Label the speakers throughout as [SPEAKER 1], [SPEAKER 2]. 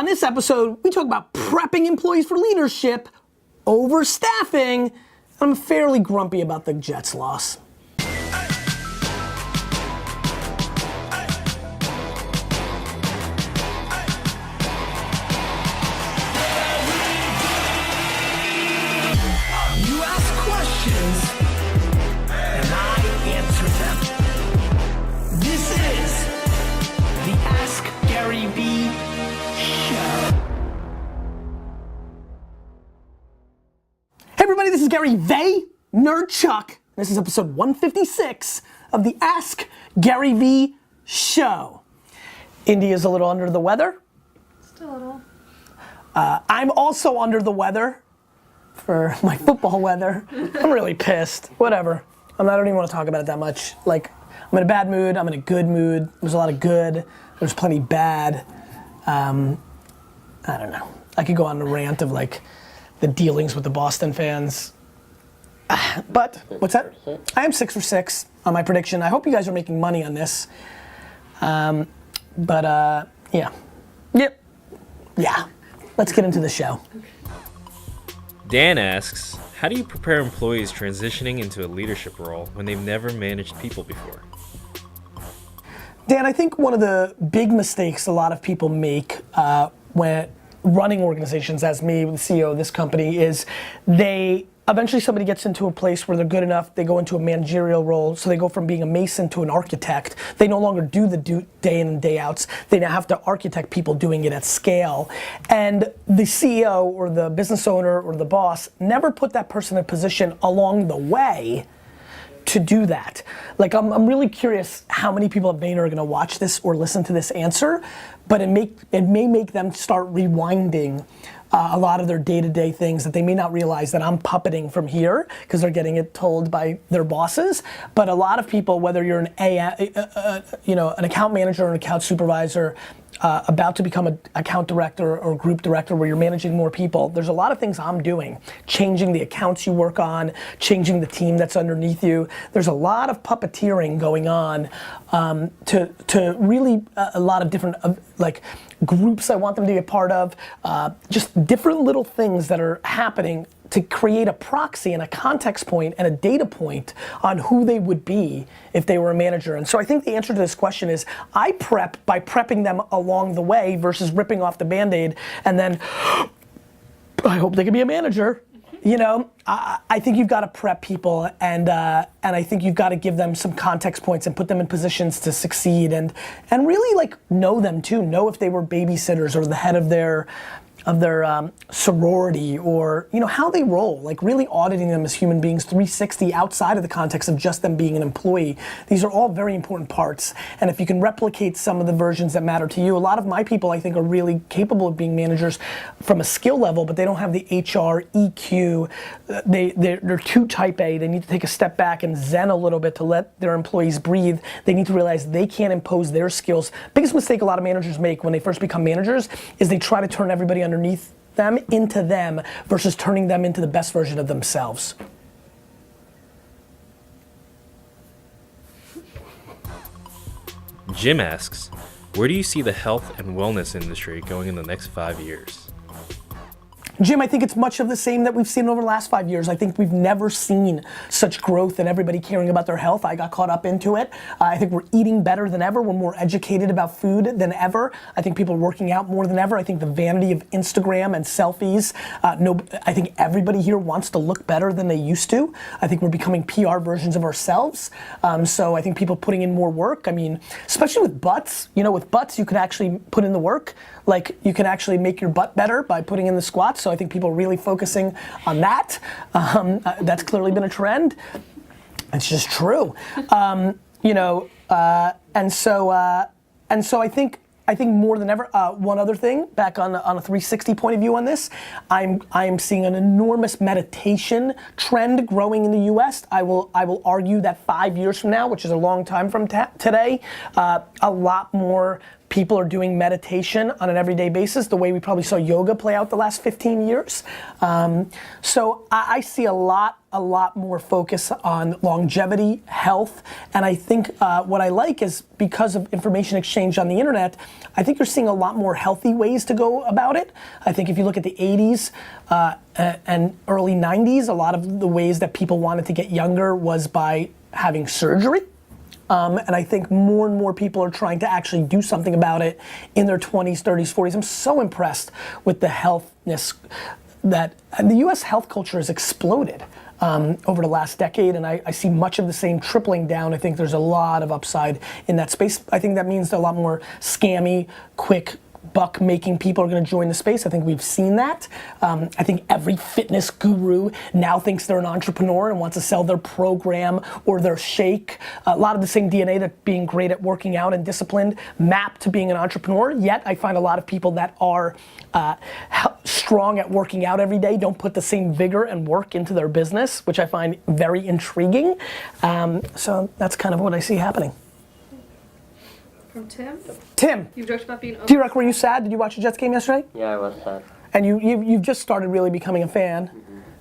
[SPEAKER 1] On this episode, we talk about prepping employees for leadership, overstaffing, and I'm fairly grumpy about the Jets loss. This is Gary Vaynerchuk. This is episode 156 of the Ask Gary V show. India's a little under the weather.
[SPEAKER 2] Still a little.
[SPEAKER 1] I'm also under the weather for my football weather. I'm really pissed. Whatever. I don't even want to talk about it that much. Like, I'm in a bad mood. I'm in a good mood. There's a lot of good. There's plenty bad. I don't know. I could go on a rant of like the dealings with the Boston fans. But, what's that? I am 6 for 6 on my prediction. I hope you guys are making money on this. Yeah. Let's get into the show.
[SPEAKER 3] Dan asks, how do you prepare employees transitioning into a leadership role when they've never managed people before?
[SPEAKER 1] Dan, I think one of the big mistakes a lot of people make when running organizations, as me, the CEO of this company, is eventually somebody gets into a place where they're good enough, they go into a managerial role, so they go from being a mason to an architect. They no longer do the day in and day outs. They now have to architect people doing it at scale. And the CEO or the business owner or the boss never put that person in a position along the way to do that. Like, I'm really curious how many people at Vayner are gonna watch this or listen to this answer, but it may make them start rewinding a lot of their day-to-day things that they may not realize that I'm puppeting from here because they're getting it told by their bosses. But a lot of people, whether you're an account manager or an account supervisor, about to become an account director or group director where you're managing more people, there's a lot of things I'm doing. Changing the accounts you work on, changing the team that's underneath you. There's a lot of puppeteering going on to really a lot of different like groups I want them to be a part of, just different little things that are happening to create a proxy and a context point and a data point on who they would be if they were a manager. And so I think the answer to this question is I prep by prepping them along the way versus ripping off the Band-Aid and then I hope they can be a manager. You know, I think you've got to prep people and I think you've got to give them some context points and put them in positions to succeed and really like know them too. Know if they were babysitters or the head of their sorority or how they roll, like really auditing them as human beings 360 outside of the context of just them being an employee. These are all very important parts, and if you can replicate some of the versions that matter to you, a lot of my people I think are really capable of being managers from a skill level, but they don't have the HR, EQ, they're too type A, they need to take a step back and zen a little bit to let their employees breathe. They need to realize they can't impose their skills. Biggest mistake a lot of managers make when they first become managers is they try to turn everybody underneath them into them versus turning them into the best version of themselves.
[SPEAKER 3] Jim asks, where do you see the health and wellness industry going in the next 5 years?
[SPEAKER 1] Jim, I think it's much of the same that we've seen over the last 5 years. I think we've never seen such growth and everybody caring about their health. I got caught up into it. I think we're eating better than ever. We're more educated about food than ever. I think people are working out more than ever. I think the vanity of Instagram and selfies, I think everybody here wants to look better than they used to. I think we're becoming PR versions of ourselves. So I think people putting in more work. I mean, especially with butts. With butts you can actually put in the work. Like you can actually make your butt better by putting in the squats. So I think people are really focusing on that. That's clearly been a trend. It's just true. And so I think more than ever, one other thing, back on a 360 point of view on this, I'm seeing an enormous meditation trend growing in the US. I will argue that 5 years from now, which is a long time from today, a lot more people are doing meditation on an everyday basis, the way we probably saw yoga play out the last 15 years. So I see a lot more focus on longevity, health, and I think what I like is because of information exchange on the internet, I think you're seeing a lot more healthy ways to go about it. I think if you look at the 80s and early 90s, a lot of the ways that people wanted to get younger was by having surgery. And I think more and more people are trying to actually do something about it in their 20s, 30s, 40s. I'm so impressed with the healthness that the US health culture has exploded over the last decade, and I see much of the same tripling down. I think there's a lot of upside in that space. I think that means a lot more scammy, quick, buck making people are going to join the space. I think we've seen that. I think every fitness guru now thinks they're an entrepreneur and wants to sell their program or their shake. A lot of the same DNA that being great at working out and disciplined map to being an entrepreneur. Yet I find a lot of people that are strong at working out every day don't put the same vigor and work into their business, which I find very intriguing. So that's kind of what I see happening.
[SPEAKER 2] From Tim?
[SPEAKER 1] Tim,
[SPEAKER 2] You've joked about being
[SPEAKER 1] T-Rock, were you sad? Did you watch the Jets game yesterday?
[SPEAKER 4] Yeah, I was sad.
[SPEAKER 1] And you've just started really becoming a fan,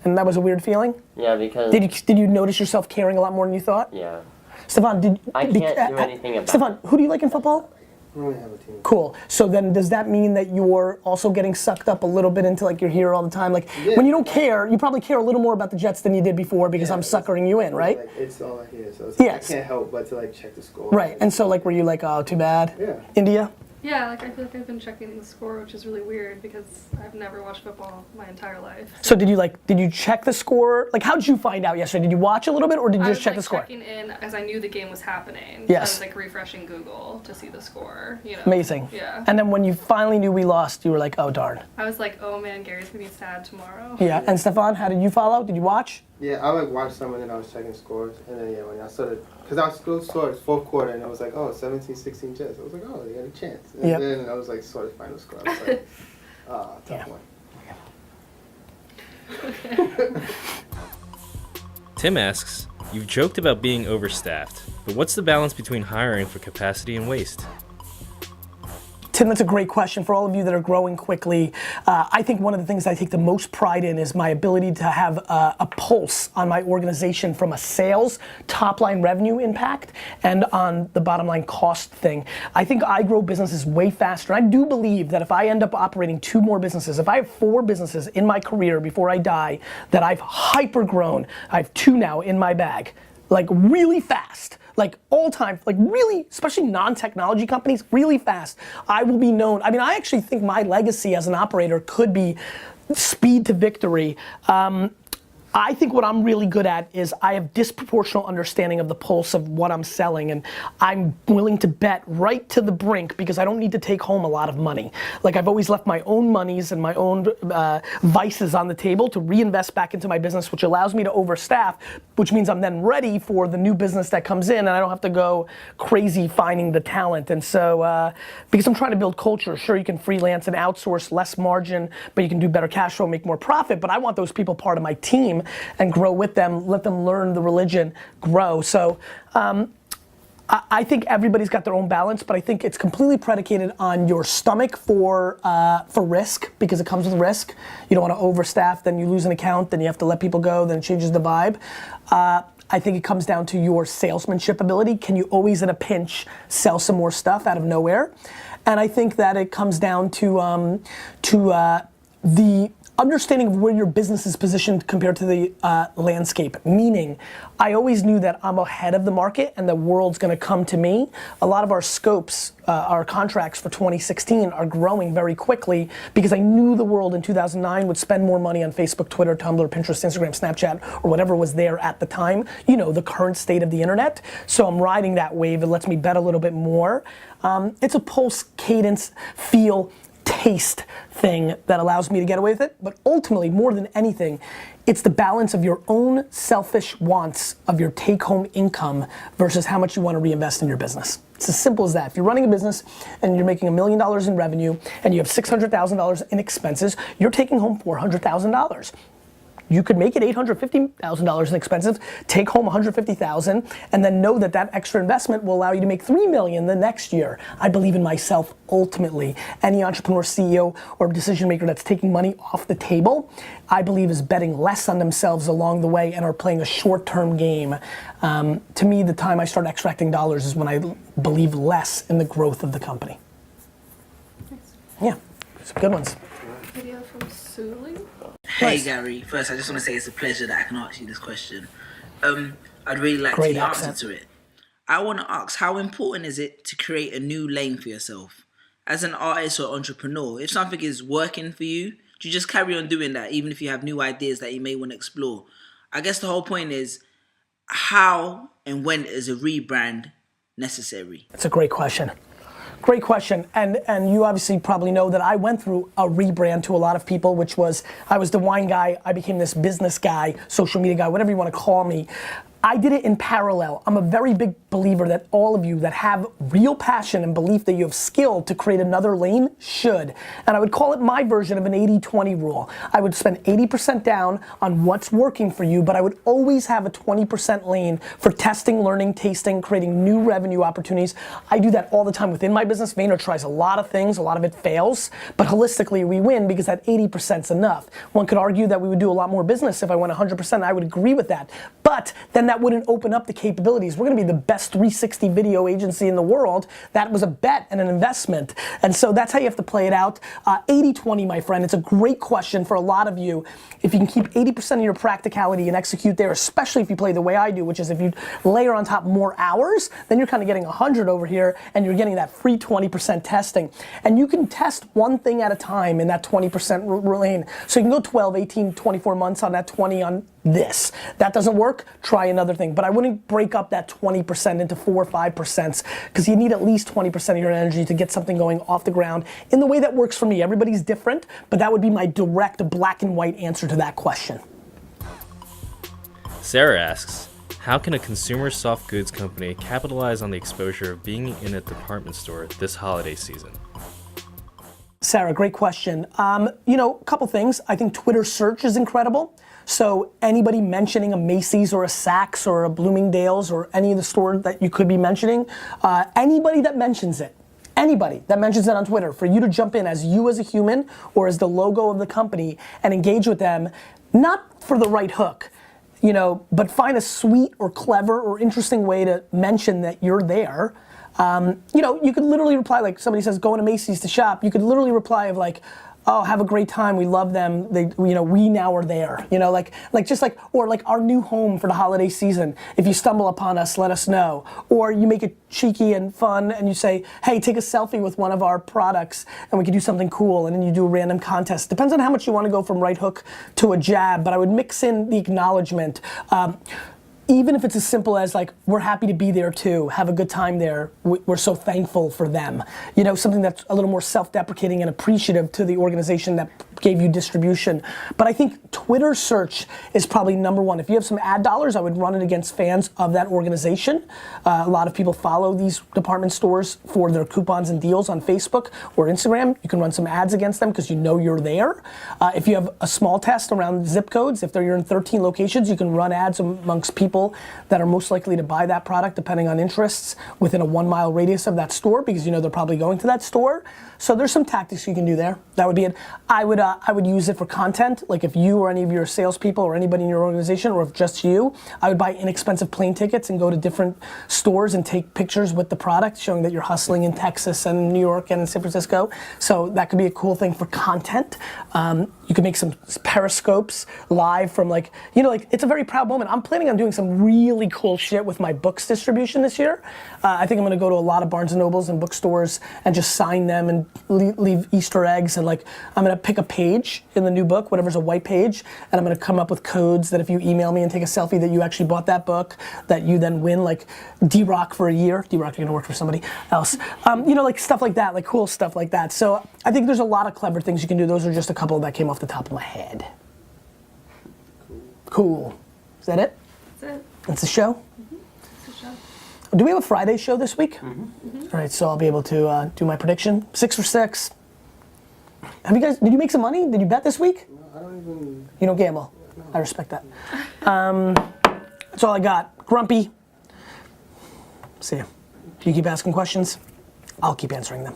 [SPEAKER 1] and that was a weird feeling?
[SPEAKER 4] Yeah, because...
[SPEAKER 1] Did you notice yourself caring a lot more than you thought?
[SPEAKER 4] Yeah.
[SPEAKER 1] Stefan,
[SPEAKER 4] I can't do anything about
[SPEAKER 1] Stefan, who do you like in football?
[SPEAKER 5] I don't really have a team.
[SPEAKER 1] Cool. So then does that mean that you're also getting sucked up a little bit into like you're here all the time? Like
[SPEAKER 5] Yeah.
[SPEAKER 1] when you don't care, you probably care a little more about the Jets than you did before because I'm suckering you in, right?
[SPEAKER 5] Like, it's all I hear, so it's
[SPEAKER 1] Yes.
[SPEAKER 5] I can't help but to like check the score.
[SPEAKER 1] Right. And so like were you like, oh, too bad?
[SPEAKER 5] Yeah.
[SPEAKER 1] India?
[SPEAKER 2] Yeah, like I feel like I've been checking the score, which is really weird because I've never watched football my entire life.
[SPEAKER 1] So did you check the score? Like how did you find out yesterday? Did you watch a little bit or did you just check the score?
[SPEAKER 2] I was checking in as I knew the game was happening.
[SPEAKER 1] Yes.
[SPEAKER 2] So I was like refreshing Google to see the score, you know.
[SPEAKER 1] Amazing.
[SPEAKER 2] Yeah.
[SPEAKER 1] And then when you finally knew we lost, you were like, oh darn.
[SPEAKER 2] I was like, oh man, Gary's gonna be sad tomorrow.
[SPEAKER 1] Yeah. And Stefan, how did you follow? Did you watch?
[SPEAKER 5] Yeah, I like watched some and then I was checking scores and then when I started, because I was still scored fourth quarter and I was like, oh, 17-16 Jets. I was like, oh, they got a chance. And
[SPEAKER 1] Yep.
[SPEAKER 5] then I was like, sort of final score. I was like, tough
[SPEAKER 1] Yeah.
[SPEAKER 5] one.
[SPEAKER 3] Tim asks, you've joked about being overstaffed, but what's the balance between hiring for capacity and waste?
[SPEAKER 1] Tim, that's a great question for all of you that are growing quickly. I think one of the things I take the most pride in is my ability to have a pulse on my organization from a sales, top line revenue impact, and on the bottom line cost thing. I think I grow businesses way faster. I do believe that if I end up operating 2 more businesses, if I have 4 businesses in my career before I die that I've hyper grown, I have 2 now in my bag, like really fast. Like all time, like really, especially non-technology companies, really fast. I will be known. I mean, I actually think my legacy as an operator could be speed to victory. I think what I'm really good at is I have disproportional understanding of the pulse of what I'm selling, and I'm willing to bet right to the brink because I don't need to take home a lot of money. Like I've always left my own monies and my own vices on the table to reinvest back into my business, which allows me to overstaff, which means I'm then ready for the new business that comes in and I don't have to go crazy finding the talent. And so, because I'm trying to build culture, sure you can freelance and outsource less margin, but you can do better cash flow, make more profit, but I want those people part of my team and grow with them, let them learn the religion, grow. So I think everybody's got their own balance, but I think it's completely predicated on your stomach for risk, because it comes with risk. You don't want to overstaff, then you lose an account, then you have to let people go, then it changes the vibe. I think it comes down to your salesmanship ability. Can you always in a pinch sell some more stuff out of nowhere? And I think that it comes down to the understanding of where your business is positioned compared to the landscape. Meaning, I always knew that I'm ahead of the market and the world's gonna come to me. A lot of our scopes, our contracts for 2016 are growing very quickly because I knew the world in 2009 would spend more money on Facebook, Twitter, Tumblr, Pinterest, Instagram, Snapchat, or whatever was there at the time. You know, the current state of the internet. So I'm riding that wave. It lets me bet a little bit more. It's a pulse, cadence, feel, taste thing that allows me to get away with it, but ultimately, more than anything, it's the balance of your own selfish wants of your take-home income versus how much you want to reinvest in your business. It's as simple as that. If you're running a business and you're making $1 million in revenue and you have $600,000 in expenses, you're taking home $400,000. You could make it $850,000 in expenses, take home $150,000, and then know that that extra investment will allow you to make $3 million the next year. I believe in myself ultimately. Any entrepreneur, CEO, or decision maker that's taking money off the table, I believe is betting less on themselves along the way and are playing a short-term game. To me, the time I start extracting dollars is when I believe less in the growth of the company. Yeah, some good ones.
[SPEAKER 2] Video from Suli.
[SPEAKER 6] Hey
[SPEAKER 1] Nice.
[SPEAKER 6] Gary, first I just want to say it's a pleasure that I can ask you this question. I'd really like
[SPEAKER 1] Great
[SPEAKER 6] the answer
[SPEAKER 1] accent.
[SPEAKER 6] to it. I want to ask, how important is it to create a new lane for yourself? As an artist or entrepreneur, if something is working for you, do you just carry on doing that even if you have new ideas that you may want to explore? I guess the whole point is, how and when is a rebrand necessary?
[SPEAKER 1] That's a great question. Great question, and you obviously probably know that I went through a rebrand to a lot of people, which was, I was the wine guy, I became this business guy, social media guy, whatever you want to call me. I did it in parallel. I'm a very big believer that all of you that have real passion and belief that you have skill to create another lane should. And I would call it my version of an 80-20 rule. I would spend 80% down on what's working for you, but I would always have a 20% lane for testing, learning, tasting, creating new revenue opportunities. I do that all the time within my business. Vayner tries a lot of things, a lot of it fails, but holistically we win because that 80% is enough. One could argue that we would do a lot more business if I went 100%. I would agree with that. But then that wouldn't open up the capabilities. We're gonna be the best 360 video agency in the world. That was a bet and an investment. And so that's how you have to play it out. 80-20, my friend, it's a great question for a lot of you. If you can keep 80% of your practicality and execute there, especially if you play the way I do, which is if you layer on top more hours, then you're kind of getting 100 over here and you're getting that free 20% testing. And you can test one thing at a time in that 20% lane. So you can go 12, 18, 24 months on that 20 on this. That doesn't work, try another thing. But I wouldn't break up that 20% into 4 or 5% because you need at least 20% of your energy to get something going off the ground in the way that works for me. Everybody's different, but that would be my direct black and white answer to that question.
[SPEAKER 3] Sarah asks, how can a consumer soft goods company capitalize on the exposure of being in a department store this holiday season?
[SPEAKER 1] Sarah, great question. You know, a couple things. I think Twitter search is incredible. So anybody mentioning a Macy's or a Saks or a Bloomingdale's or any of the stores that you could be mentioning, anybody that mentions it on Twitter, for you to jump in as you as a human or as the logo of the company and engage with them, not for the right hook, you know, but find a sweet or clever or interesting way to mention that you're there. You know, you could literally reply, like somebody says, going to Macy's to shop, you could literally reply of like, oh, have a great time, we love them, they, you know, we now are there, you know, like just like, or like our new home for the holiday season, if you stumble upon us, let us know. Or you make it cheeky and fun and you say, hey, take a selfie with one of our products and we could do something cool, and then you do a random contest. Depends on how much you want to go from right hook to a jab, but I would mix in the acknowledgement. Even if it's as simple as like, we're happy to be there too, have a good time there, we're so thankful for them. You know, something that's a little more self-deprecating and appreciative to the organization that gave you distribution. But I think Twitter search is probably number one. If you have some ad dollars, I would run it against fans of that organization. A lot of people follow these department stores for their coupons and deals on Facebook or Instagram. You can run some ads against them because you know you're there. If you have a small test around zip codes, if you're in 13 locations, you can run ads amongst people that are most likely to buy that product depending on interests within a 1 mile radius of that store because you know they're probably going to that store. So there's some tactics you can do there. That would be it. I would use it for content. Like if you or any of your salespeople or anybody in your organization, or if just you, I would buy inexpensive plane tickets and go to different stores and take pictures with the product, showing that you're hustling in Texas and New York and in San Francisco. So that could be a cool thing for content. You could make some periscopes live from like, you know, like it's a very proud moment. I'm planning on doing some really cool shit with my books distribution this year. I think I'm gonna go to a lot of Barnes and Nobles and bookstores and just sign them and leave Easter eggs, and like I'm gonna pick a page in the new book, whatever's a white page, and I'm gonna come up with codes that if you email me and take a selfie that you actually bought that book, that you then win like D-Rock for a year. D-Rock, you're gonna work for somebody else. You know, like stuff like that, like cool stuff like that. So I think there's a lot of clever things you can do. Those are just a couple that came off the top of my head. Cool. Is that it?
[SPEAKER 2] That's it.
[SPEAKER 1] That's the show?
[SPEAKER 2] That's the show.
[SPEAKER 1] Do we have a Friday show this week? All right, so I'll be able to do my prediction. 6 for 6. Did you make some money? Did you bet this week?
[SPEAKER 5] No, I don't even.
[SPEAKER 1] You don't gamble? I respect that. That's all I got. Grumpy. See ya. If you keep asking questions, I'll keep answering them.